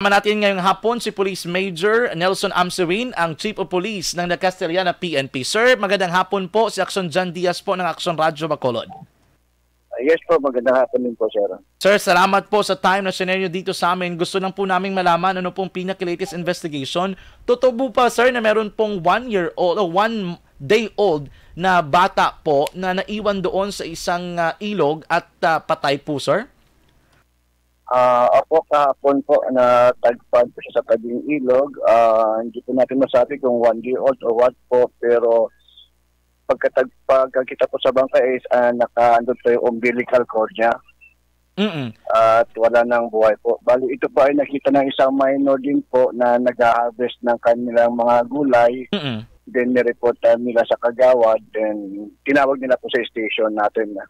Kasama natin ngayong hapon si Police Major Nelson Amsewin, ang Chief of Police ng Castellana PNP. Sir, magandang hapon po. Si Action John Diaz po ng Action Radyo Bacolod. Yes po, magandang hapon din po, sir. Sir, salamat po sa time na sinare nyo dito sa amin. Gusto lang po naming malaman ano pong pinaka-latest investigation. Totoo po pa, sir, na meron pong 1 year old o 1 day old na bata po na naiwan doon sa isang ilog at patay po, sir? Opo, kahapon po na tagpad po siya sa tabing ilog. Hindi po natin masabi kung 1 year old o what po, pero pagkakita po sa bangka is nakaandun po yung umbilical cord niya. At wala nang buhay po. Bali, ito po ay nakita ng isang minor din po na nag-harvest ng kanilang mga gulay. Then nireport nila sa kagawad. Then tinawag nila po sa station natin na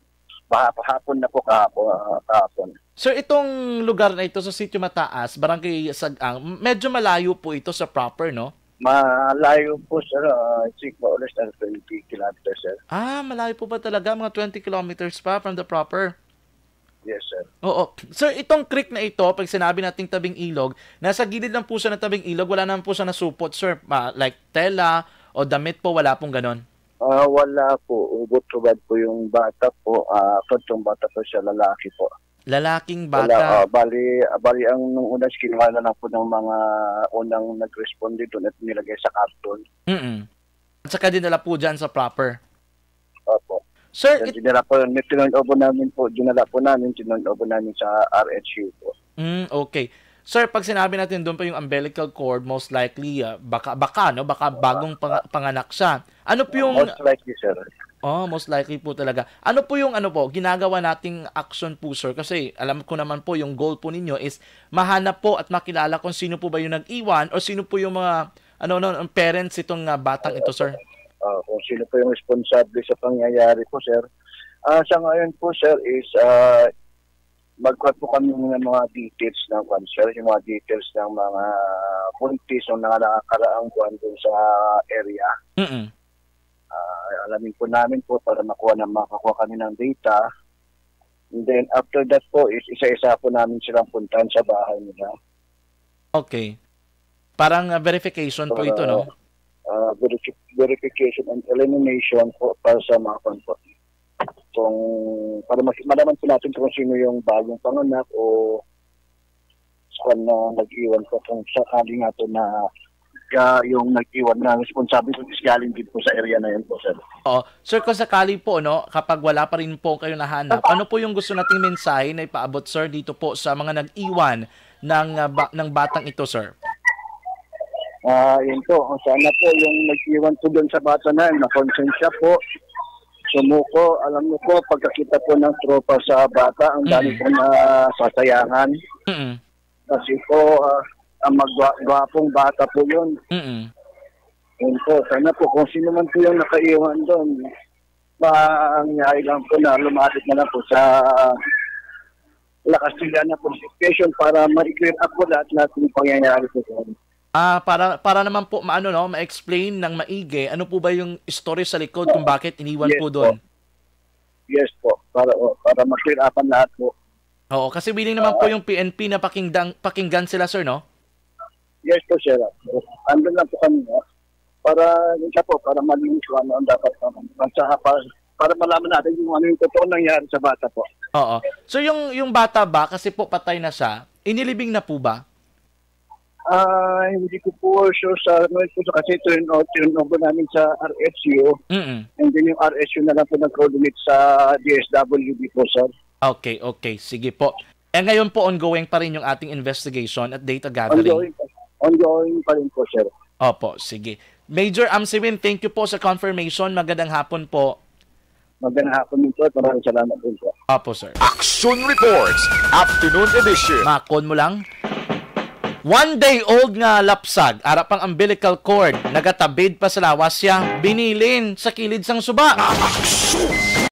hapon na po kahapon. Sir, itong lugar na ito sa Sitio Mataas, Barangay Sagang, medyo malayo po ito sa proper, no? Malayo po, sir. Siguro less than 20 kilometers, sir. Malayo po ba talaga? Mga 20 kilometers pa from the proper? Yes, sir. Oo. Sir, itong creek na ito, pag sinabi nating tabing ilog, nasa gilid lang po siya ng tabing ilog, wala naman po siya nasupot, sir. Like tela o damit po, wala pong ganon? Wala po. Ubot-ubad po yung bata po. Yung bata po siya, lalaki po. Lalaking bata? Wala, bali ang nung unang kinuha na lang po ng mga unang nag-responde doon at nilagay sa karton. At saka dinala po dyan sa proper? Opo. Sir, dinala po namin sa RHU po. Okay. Sir, pag sinabi natin doon pa yung umbilical cord, most likely, baka bagong panganak siya. Ano po yung... Most likely, sir. Most likely po talaga. Ano po yung ginagawa nating action po, sir? Kasi alam ko naman po, yung goal po ninyo is mahanap po at makilala kung sino po ba yung nag-iwan o sino po yung mga parents itong batang ito, sir. Kung sino po yung responsable sa pangyayari po, sir. Sa ngayon po, sir, is magkuha po kami ng mga details ng cancer, yung mga details ng mga buntis o nakakaraang buwan dun sa area. Alamin po namin po para makakuha kami ng data. And then after that po is isa-isa po namin silang puntahan sa bahay nila. Okay. Parang verification po ito, no? Verification and elimination po para sa mga po. Para malaman po natin kung sino yung bagong panganak o saan na nag-iwan po kung sakali nga ito na yung nag-iwan na responsible po is galing din po sa area na yun po, sir. Sir, kung sakali po, kapag wala pa rin po kayo nahanap, ano po yung gusto nating mensahe na ipaabot, sir, dito po sa mga nag-iwan ng batang ito, sir? Yun po, sana po yung nag-iwan po doon sa bata na konsensya po. Sumuko, alam mo po, pagkakita po ng tropa sa bata, ang dami po na sasayangan. Kasi po, ang magwapong bata po yun. Yun po, sana po, kung sino man po yung nakaiwan doon, mangyari lang po na lumapit na lang po sa Castellana Police Station para ma-clear up po lahat ng pangyayari po doon. Para naman po ma-explain ng maigi ano po ba yung story sa likod kung bakit iniwan po doon. Yes po, para ma-clear upan lahat po. Oo, kasi willing naman po yung PNP na pakinggan sila, sir, no? Yes po, sir. Andun lang po kami para malinis ko ano ang dapat para malaman natin yung ano yung totoo nangyari sa bata po. Oo. So yung bata ba, kasi po patay na siya, inilibing na po ba? Hindi ko po sure kasi turn over namin sa RHU. And then yung RHU na lang po nag-coordinate sa DSWD po, sir. Okay. Sige po. Ngayon po ongoing pa rin yung ating investigation at data gathering. Ongoing pa rin po, sir. Opo, sige. Major Amsewin, thank you po sa confirmation. Magandang hapon po. Magandang hapon din po at maraming salamat din po. Opo, sir. Action Reports, Afternoon Edition. Makon mo lang. 1 day old nga lapsag, arapang umbilical cord, nagatabid pa sa lawas siya, binilin sa kilid sang suba. Action!